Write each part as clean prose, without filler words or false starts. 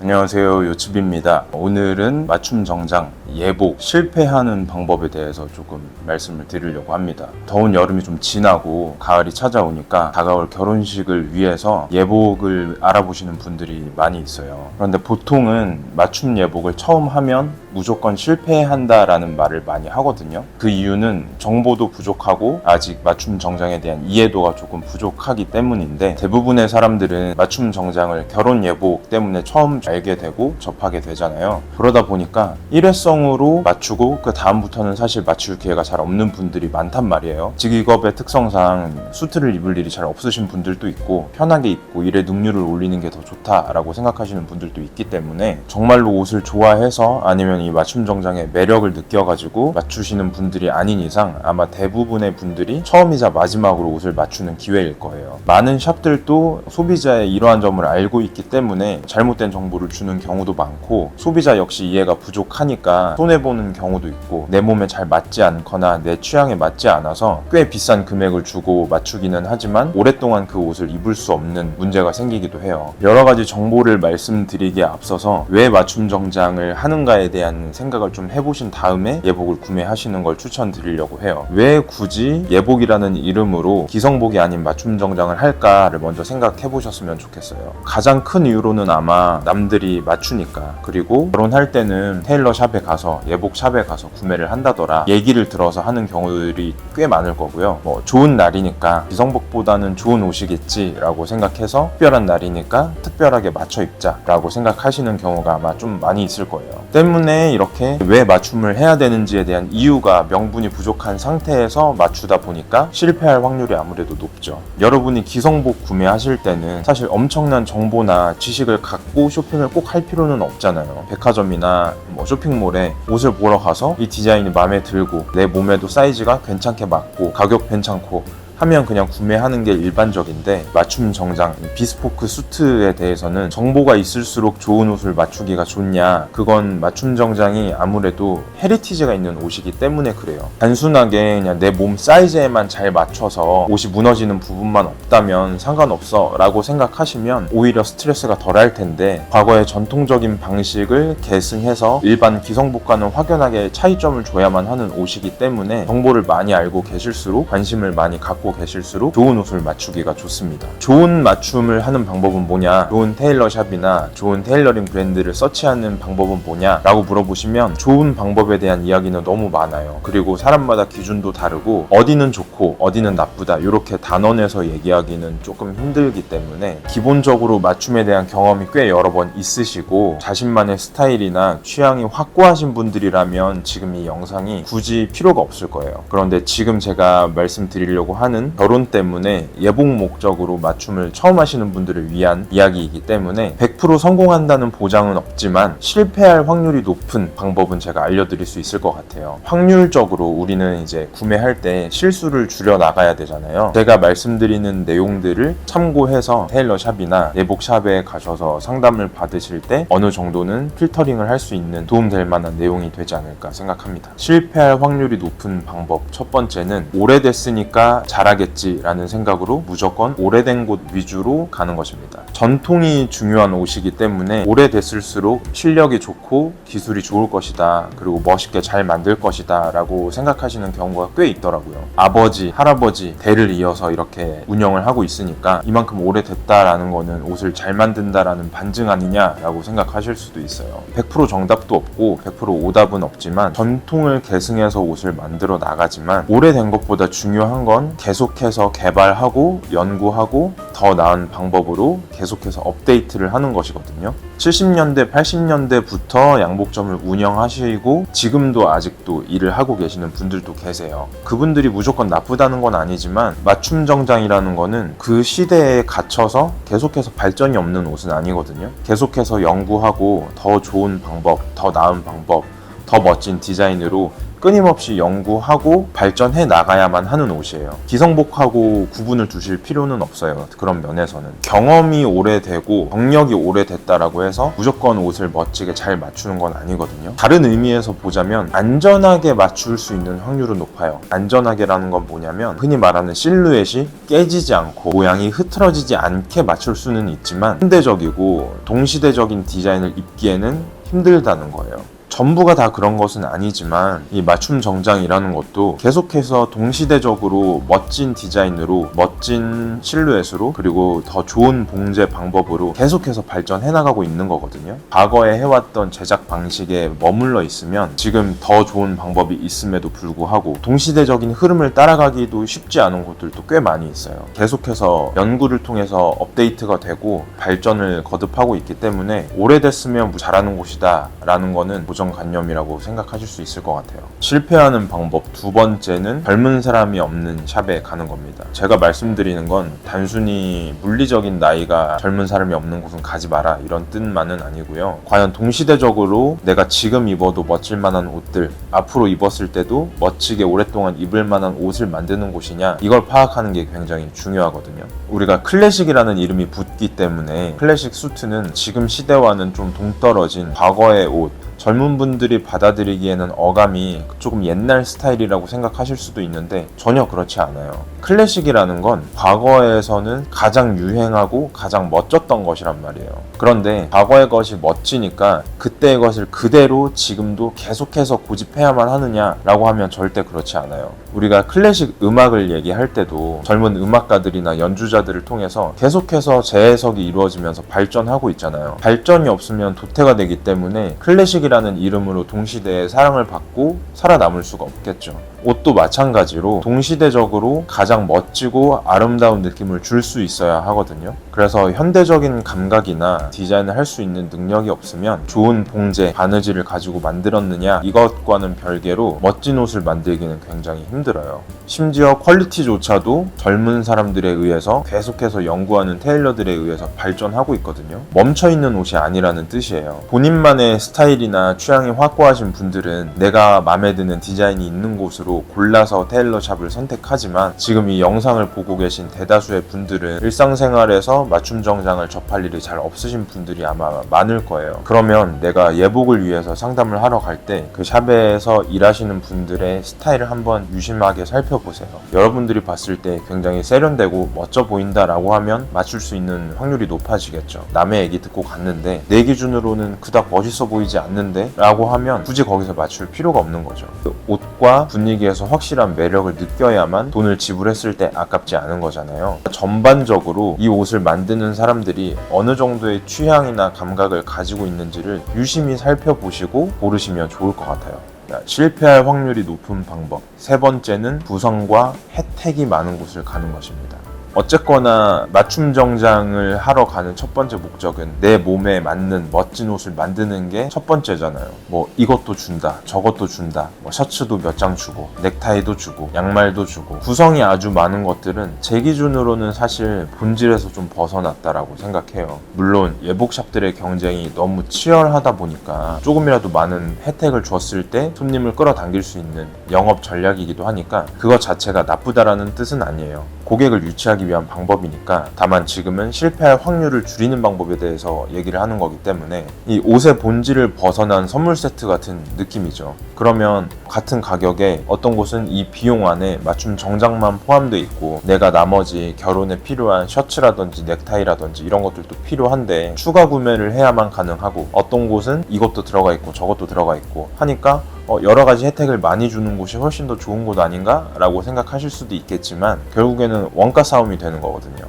안녕하세요, 요츠비입니다. 오늘은 맞춤 정장, 예복, 실패하는 방법에 대해서 조금 말씀을 드리려고 합니다. 더운 여름이 좀 지나고 가을이 찾아오니까 다가올 결혼식을 위해서 예복을 알아보시는 분들이 많이 있어요. 그런데 보통은 맞춤 예복을 처음 하면 무조건 실패한다라는 말을 많이 하거든요. 그 이유는 정보도 부족하고 아직 맞춤 정장에 대한 이해도가 조금 부족하기 때문인데, 대부분의 사람들은 맞춤 정장을 결혼 예복 때문에 처음 알게 되고 접하게 되잖아요. 그러다 보니까 일회성으로 맞추고 그 다음부터는 사실 맞출 기회가 잘 없는 분들이 많단 말이에요. 직업의 특성상 수트를 입을 일이 잘 없으신 분들도 있고, 편하게 입고 일에 능률을 올리는 게 더 좋다라고 생각하시는 분들도 있기 때문에, 정말로 옷을 좋아해서 아니면 이 맞춤 정장의 매력을 느껴가지고 맞추시는 분들이 아닌 이상 아마 대부분의 분들이 처음이자 마지막으로 옷을 맞추는 기회일 거예요. 많은 샵들도 소비자의 이러한 점을 알고 있기 때문에 잘못된 정보를 주는 경우도 많고, 소비자 역시 이해가 부족하니까 손해보는 경우도 있고, 내 몸에 잘 맞지 않거나 내 취향에 맞지 않아서 꽤 비싼 금액을 주고 맞추기는 하지만 오랫동안 그 옷을 입을 수 없는 문제가 생기기도 해요. 여러 가지 정보를 말씀드리기에 앞서서 왜 맞춤 정장을 하는가에 대한 생각을 좀 해보신 다음에 예복을 구매하시는 걸 추천드리려고 해요. 왜 굳이 예복이라는 이름으로 기성복이 아닌 맞춤 정장을 할까를 먼저 생각해 보셨으면 좋겠어요. 가장 큰 이유로는 아마 남들이 맞추니까, 그리고 결혼할 때는 테일러 샵에 가서, 예복 샵에 가서 구매를 한다더라 얘기를 들어서 하는 경우들이 꽤 많을 거고요. 좋은 날이니까 기성복보다는 좋은 옷이겠지 라고 생각해서, 특별한 날이니까 특별하게 맞춰 입자 라고 생각하시는 경우가 아마 좀 많이 있을 거예요. 때문에 이렇게 왜 맞춤을 해야 되는지에 대한 이유가 명분이 부족한 상태에서 맞추다 보니까 실패할 확률이 아무래도 높죠. 여러분이 기성복 구매하실 때는 사실 엄청난 정보나 지식을 갖고 쇼핑을 꼭 할 필요는 없잖아요. 백화점이나 쇼핑몰에 옷을 보러 가서 이 디자인이 마음에 들고 내 몸에도 사이즈가 괜찮게 맞고 가격 괜찮고 하면 그냥 구매하는 게 일반적인데, 맞춤 정장, 비스포크 수트에 대해서는 정보가 있을수록 좋은 옷을 맞추기가 좋냐, 그건 맞춤 정장이 아무래도 헤리티지가 있는 옷이기 때문에 그래요. 단순하게 그냥 내 몸 사이즈에만 잘 맞춰서 옷이 무너지는 부분만 없다면 상관없어 라고 생각하시면 오히려 스트레스가 덜할 텐데, 과거의 전통적인 방식을 계승해서 일반 기성복과는 확연하게 차이점을 줘야만 하는 옷이기 때문에 정보를 많이 알고 계실수록, 관심을 많이 갖고 계실수록 좋은 옷을 맞추기가 좋습니다. 좋은 맞춤을 하는 방법은 뭐냐, 좋은 테일러 샵이나 좋은 테일러링 브랜드를 서치하는 방법은 뭐냐 라고 물어보시면 좋은 방법에 대한 이야기는 너무 많아요. 그리고 사람마다 기준도 다르고 어디는 좋고 어디는 나쁘다 이렇게 단언해서 얘기하기는 조금 힘들기 때문에, 기본적으로 맞춤에 대한 경험이 꽤 여러 번 있으시고 자신만의 스타일이나 취향이 확고하신 분들이라면 지금 이 영상이 굳이 필요가 없을 거예요. 그런데 지금 제가 말씀드리려고 하는 결혼 때문에 예복 목적으로 맞춤을 처음 하시는 분들을 위한 이야기이기 때문에 100% 성공한다는 보장은 없지만 실패할 확률이 높은 방법은 제가 알려드릴 수 있을 것 같아요. 확률적으로 우리는 이제 구매할 때 실수를 줄여 나가야 되잖아요. 제가 말씀드리는 내용들을 참고해서 테일러 샵이나 예복 샵에 가셔서 상담을 받으실 때 어느 정도는 필터링을 할 수 있는 도움될 만한 내용이 되지 않을까 생각합니다. 실패할 확률이 높은 방법 첫 번째는, 오래됐으니까 잘하겠지라는 생각으로 무조건 오래된 곳 위주로 가는 것입니다. 전통이 중요한 옷이기 때문에 오래됐을수록 실력이 좋고 기술이 좋을 것이다, 그리고 멋있게 잘 만들 것이다 라고 생각하시는 경우가 꽤 있더라고요. 아버지, 할아버지 대를 이어서 이렇게 운영을 하고 있으니까 이만큼 오래됐다라는 거는 옷을 잘 만든다라는 반증 아니냐라고 생각하실 수도 있어요. 100% 정답도 없고 100% 오답은 없지만, 전통을 계승해서 옷을 만들어 나가지만 오래된 것보다 중요한 건 계속해서 개발하고 연구하고 더 나은 방법으로 계속해서 업데이트를 하는 것이거든요. 70년대, 80년대부터 양복점을 운영하시고 지금도 아직도 일을 하고 계시는 분들도 계세요. 그분들이 무조건 나쁘다는 건 아니지만, 맞춤 정장이라는 거는 그 시대에 갇혀서 계속해서 발전이 없는 옷은 아니거든요. 계속해서 연구하고 더 좋은 방법, 더 나은 방법, 더 멋진 디자인으로 끊임없이 연구하고 발전해 나가야만 하는 옷이에요. 기성복하고 구분을 두실 필요는 없어요. 그런 면에서는 경험이 오래되고 경력이 오래됐다라고 해서 무조건 옷을 멋지게 잘 맞추는 건 아니거든요. 다른 의미에서 보자면 안전하게 맞출 수 있는 확률은 높아요. 안전하게라는 건 뭐냐면 흔히 말하는 실루엣이 깨지지 않고 모양이 흐트러지지 않게 맞출 수는 있지만 현대적이고 동시대적인 디자인을 입기에는 힘들다는 거예요. 전부가 다 그런 것은 아니지만 이 맞춤 정장이라는 것도 계속해서 동시대적으로 멋진 디자인으로 멋진 실루엣으로 그리고 더 좋은 봉제 방법으로 계속해서 발전해 나가고 있는 거거든요. 과거에 해왔던 제작 방식에 머물러 있으면 지금 더 좋은 방법이 있음에도 불구하고 동시대적인 흐름을 따라가기도 쉽지 않은 곳들도 꽤 많이 있어요. 계속해서 연구를 통해서 업데이트가 되고 발전을 거듭하고 있기 때문에 오래됐으면 잘하는 곳이다 라는 거는 고정관념이라고 생각하실 수 있을 것 같아요. 실패하는 방법 두 번째는 젊은 사람이 없는 샵에 가는 겁니다. 제가 말씀드리는 건 단순히 물리적인 나이가 젊은 사람이 없는 곳은 가지 마라 이런 뜻만은 아니고요. 과연 동시대적으로 내가 지금 입어도 멋질 만한 옷들 앞으로 입었을 때도 멋지게 오랫동안 입을 만한 옷을 만드는 곳이냐 이걸 파악하는 게 굉장히 중요하거든요. 우리가 클래식이라는 이름이 붙기 때문에 클래식 수트는 지금 시대와는 좀 동떨어진 과거의 옷 젊은 분들이 받아들이기에는 어감이 조금 옛날 스타일이라고 생각하실 수도 있는데 전혀 그렇지 않아요. 클래식이라는 건 과거에서는 가장 유행하고 가장 멋졌던 것이란 말이에요. 그런데 과거의 것이 멋지니까 그때의 것을 그대로 지금도 계속해서 고집해야만 하느냐라고 하면 절대 그렇지 않아요. 우리가 클래식 음악을 얘기할 때도 젊은 음악가들이나 연주자들을 통해서 계속해서 재해석이 이루어지면서 발전하고 있잖아요. 발전이 없으면 도태가 되기 때문에 클래식이라는 이름으로 동시대에 사랑을 받고 살아남을 수가 없겠죠. 옷도 마찬가지로 동시대적으로 가장 멋지고 아름다운 느낌을 줄 수 있어야 하거든요. 그래서 현대적인 감각이나 디자인을 할 수 있는 능력이 없으면 좋은 봉제, 바느질을 가지고 만들었느냐 이것과는 별개로 멋진 옷을 만들기는 굉장히 힘들어요. 심지어 퀄리티조차도 젊은 사람들에 의해서 계속해서 연구하는 테일러들에 의해서 발전하고 있거든요. 멈춰있는 옷이 아니라는 뜻이에요. 본인만의 스타일이나 취향이 확고하신 분들은 내가 마음에 드는 디자인이 있는 곳으로 골라서 테일러샵을 선택하지만 지금 이 영상을 보고 계신 대다수의 분들은 일상생활에서 맞춤 정장을 접할 일이 잘 없으신 분들이 아마 많을 거예요. 그러면 내가 예복을 위해서 상담을 하러 갈 때 그 샵에서 일하시는 분들의 스타일을 한번 유심하게 살펴보세요. 여러분들이 봤을 때 굉장히 세련되고 멋져 보인다라고 하면 맞출 수 있는 확률이 높아지겠죠. 남의 얘기 듣고 갔는데 내 기준으로는 그닥 멋있어 보이지 않는데 라고 하면 굳이 거기서 맞출 필요가 없는 거죠. 옷과 분위기에서 확실한 매력을 느껴야만 돈을 지불했을 때 아깝지 않은 거잖아요. 전반적으로 이 옷을 만드는 사람들이 어느 정도의 취향이나 감각을 가지고 있는지를 유심히 살펴보시고 고르시면 좋을 것 같아요. 실패할 확률이 높은 방법 세 번째는 구성과 혜택이 많은 곳을 가는 것입니다. 어쨌거나 맞춤 정장을 하러 가는 첫 번째 목적은 내 몸에 맞는 멋진 옷을 만드는 게 첫 번째잖아요. 뭐 이것도 준다, 저것도 준다, 뭐 셔츠도 몇 장 주고, 넥타이도 주고, 양말도 주고 구성이 아주 많은 것들은 제 기준으로는 사실 본질에서 좀 벗어났다라고 생각해요. 물론 예복샵들의 경쟁이 너무 치열하다 보니까 조금이라도 많은 혜택을 줬을 때 손님을 끌어당길 수 있는 영업 전략이기도 하니까 그것 자체가 나쁘다라는 뜻은 아니에요. 고객을 유치하기 위한 방법이니까 다만 지금은 실패할 확률을 줄이는 방법에 대해서 얘기를 하는 거기 때문에 이 옷의 본질을 벗어난 선물 세트 같은 느낌이죠. 그러면 같은 가격에 어떤 곳은 이 비용 안에 맞춤 정장만 포함되어 있고 내가 나머지 결혼에 필요한 셔츠라든지 넥타이라든지 이런 것들도 필요한데 추가 구매를 해야만 가능하고 어떤 곳은 이것도 들어가 있고 저것도 들어가 있고 하니까 여러 가지 혜택을 많이 주는 곳이 훨씬 더 좋은 곳 아닌가? 라고 생각하실 수도 있겠지만 결국에는 원가 싸움이 되는 거거든요.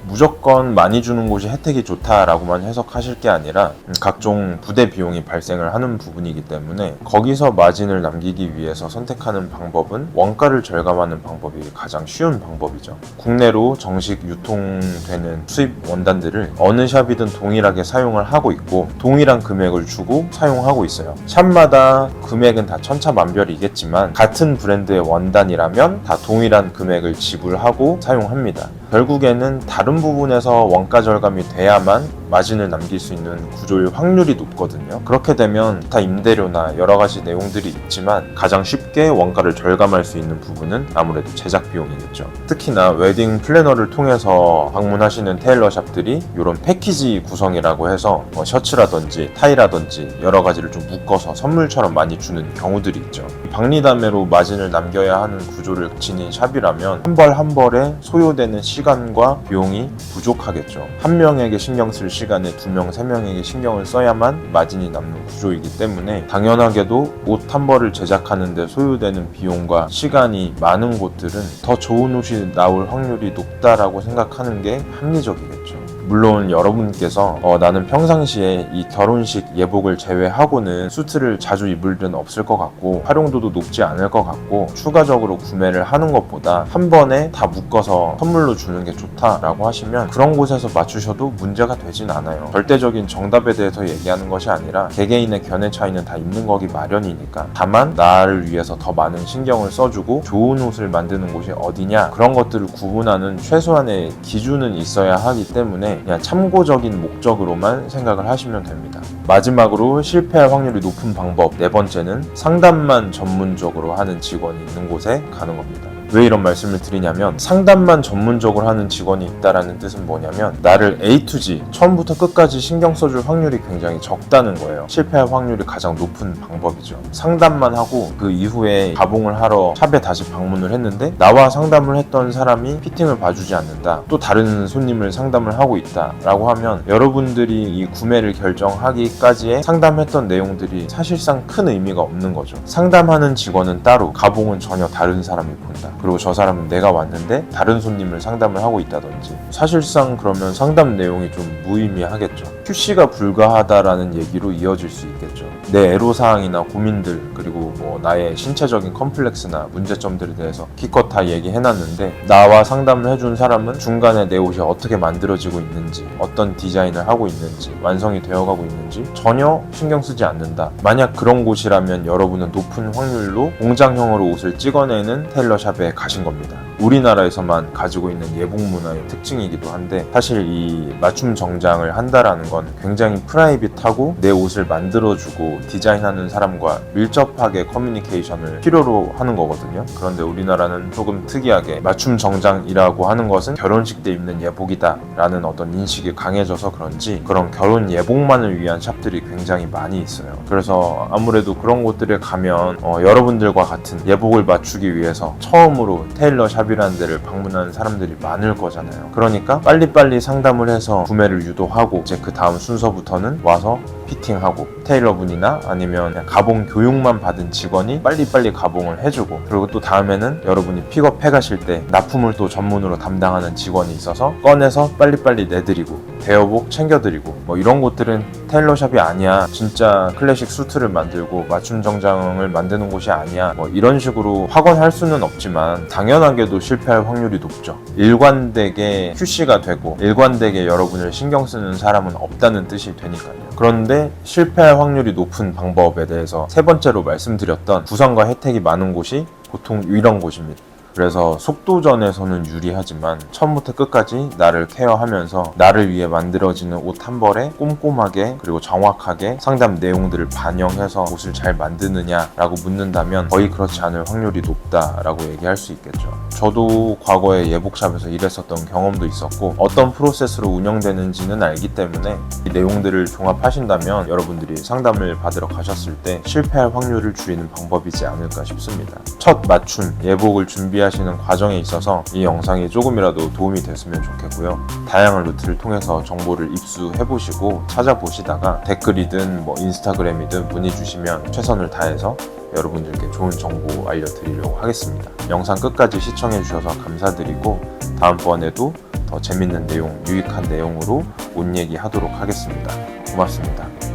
무조건 많이 주는 곳이 혜택이 좋다라고만 해석하실 게 아니라 각종 부대 비용이 발생을 하는 부분이기 때문에 거기서 마진을 남기기 위해서 선택하는 방법은 원가를 절감하는 방법이 가장 쉬운 방법이죠. 국내로 정식 유통되는 수입 원단들을 어느 샵이든 동일하게 사용을 하고 있고 동일한 금액을 주고 사용하고 있어요. 샵마다 금액은 다 천차만별이겠지만 같은 브랜드의 원단이라면 다 동일한 금액을 지불하고 사용합니다. 결국에는 다른 부분에서 원가 절감이 돼야만 마진을 남길 수 있는 구조일 확률이 높거든요. 그렇게 되면 기타 임대료나 여러 가지 내용들이 있지만 가장 쉽게 원가를 절감할 수 있는 부분은 아무래도 제작 비용이겠죠. 특히나 웨딩 플래너를 통해서 방문하시는 테일러샵들이 이런 패키지 구성이라고 해서 셔츠라든지 타이라든지 여러 가지를 좀 묶어서 선물처럼 많이 주는 경우들이 있죠. 박리담회로 마진을 남겨야 하는 구조를 지닌 샵이라면 한 벌 한 벌에 소요되는 시간과 비용이 부족하겠죠. 한 명에게 신경 쓸 시간에 2명, 3명에게 신경을 써야만 마진이 남는 구조이기 때문에 당연하게도 옷 한 벌을 제작하는 데 소요되는 비용과 시간이 많은 곳들은 더 좋은 옷이 나올 확률이 높다라고 생각하는 게 합리적이겠죠. 물론 여러분께서 나는 평상시에 이 결혼식 예복을 제외하고는 수트를 자주 입을 일은 없을 것 같고 활용도도 높지 않을 것 같고 추가적으로 구매를 하는 것보다 한 번에 다 묶어서 선물로 주는 게 좋다라고 하시면 그런 곳에서 맞추셔도 문제가 되진 않아요. 절대적인 정답에 대해서 얘기하는 것이 아니라 개개인의 견해 차이는 다 있는 거기 마련이니까 다만 나를 위해서 더 많은 신경을 써주고 좋은 옷을 만드는 곳이 어디냐 그런 것들을 구분하는 최소한의 기준은 있어야 하기 때문에 그냥 참고적인 목적으로만 생각을 하시면 됩니다. 마지막으로 실패할 확률이 높은 방법 네 번째는 상담만 전문적으로 하는 직원이 있는 곳에 가는 겁니다. 왜 이런 말씀을 드리냐면 상담만 전문적으로 하는 직원이 있다라는 뜻은 뭐냐면 나를 A to Z 처음부터 끝까지 신경 써줄 확률이 굉장히 적다는 거예요. 실패할 확률이 가장 높은 방법이죠. 상담만 하고 그 이후에 가봉을 하러 샵에 다시 방문을 했는데 나와 상담을 했던 사람이 피팅을 봐주지 않는다. 또 다른 손님을 상담을 하고 있다 라고 하면 여러분들이 이 구매를 결정하기까지의 상담했던 내용들이 사실상 큰 의미가 없는 거죠. 상담하는 직원은 따로 가봉은 전혀 다른 사람이 본다. 그리고 저 사람은 내가 왔는데 다른 손님을 상담을 하고 있다든지 사실상 그러면 상담 내용이 좀 무의미하겠죠. QC가 불가하다라는 얘기로 이어질 수 있겠죠. 내 애로사항이나 고민들 그리고 나의 신체적인 컴플렉스나 문제점들에 대해서 기껏 다 얘기해놨는데 나와 상담을 해준 사람은 중간에 내 옷이 어떻게 만들어지고 있는지 어떤 디자인을 하고 있는지 완성이 되어가고 있는지 전혀 신경 쓰지 않는다. 만약 그런 곳이라면 여러분은 높은 확률로 공장형으로 옷을 찍어내는 테일러샵에 가신 겁니다. 우리나라에서만 가지고 있는 예복 문화의 특징이기도 한데 사실 이 맞춤 정장을 한다라는 건 굉장히 프라이빗하고 내 옷을 만들어주고 디자인하는 사람과 밀접하게 커뮤니케이션을 필요로 하는 거거든요. 그런데 우리나라는 조금 특이하게 맞춤 정장이라고 하는 것은 결혼식 때 입는 예복이다 라는 어떤 인식이 강해져서 그런지 그런 결혼 예복만을 위한 샵들이 굉장히 많이 있어요. 그래서 아무래도 그런 곳들에 가면 여러분들과 같은 예복을 맞추기 위해서 처음으로 테일러 샵이라는 데를 방문하는 사람들이 많을 거잖아요. 그러니까 빨리빨리 상담을 해서 구매를 유도하고 이제 그 다음 순서부터는 와서 피팅하고 테일러분이나 아니면 그냥 가봉 교육만 받은 직원이 빨리빨리 가봉을 해주고 그리고 또 다음에는 여러분이 픽업해 가실 때 납품을 또 전문으로 담당하는 직원이 있어서 꺼내서 빨리빨리 내드리고 대여복 챙겨드리고 이런 곳들은 테일러샵이 아니야 진짜 클래식 수트를 만들고 맞춤 정장을 만드는 곳이 아니야 이런 식으로 확언할 수는 없지만 당연하게도 실패할 확률이 높죠. 일관되게 QC가 되고 일관되게 여러분을 신경 쓰는 사람은 없다는 뜻이 되니까요. 그런데 실패할 확률이 높은 방법에 대해서 세 번째로 말씀드렸던 구성과 혜택이 많은 곳이 보통 이런 곳입니다. 그래서 속도전에서는 유리하지만 처음부터 끝까지 나를 케어하면서 나를 위해 만들어지는 옷 한 벌에 꼼꼼하게 그리고 정확하게 상담 내용들을 반영해서 옷을 잘 만드느냐라고 묻는다면 거의 그렇지 않을 확률이 높다라고 얘기할 수 있겠죠. 저도 과거에 예복샵에서 일했었던 경험도 있었고 어떤 프로세스로 운영되는지는 알기 때문에 이 내용들을 종합하신다면 여러분들이 상담을 받으러 가셨을 때 실패할 확률을 줄이는 방법이지 않을까 싶습니다. 첫 맞춤 예복을 준비하시는 과정에 있어서 이 영상이 조금이라도 도움이 됐으면 좋겠고요. 다양한 루트를 통해서 정보를 입수해보시고 찾아보시다가 댓글이든 인스타그램이든 문의 주시면 최선을 다해서 여러분들께 좋은 정보 알려드리려고 하겠습니다. 영상 끝까지 시청해주셔서 감사드리고 다음번에도 더 재밌는 내용, 유익한 내용으로 옷 얘기하도록 하겠습니다. 고맙습니다.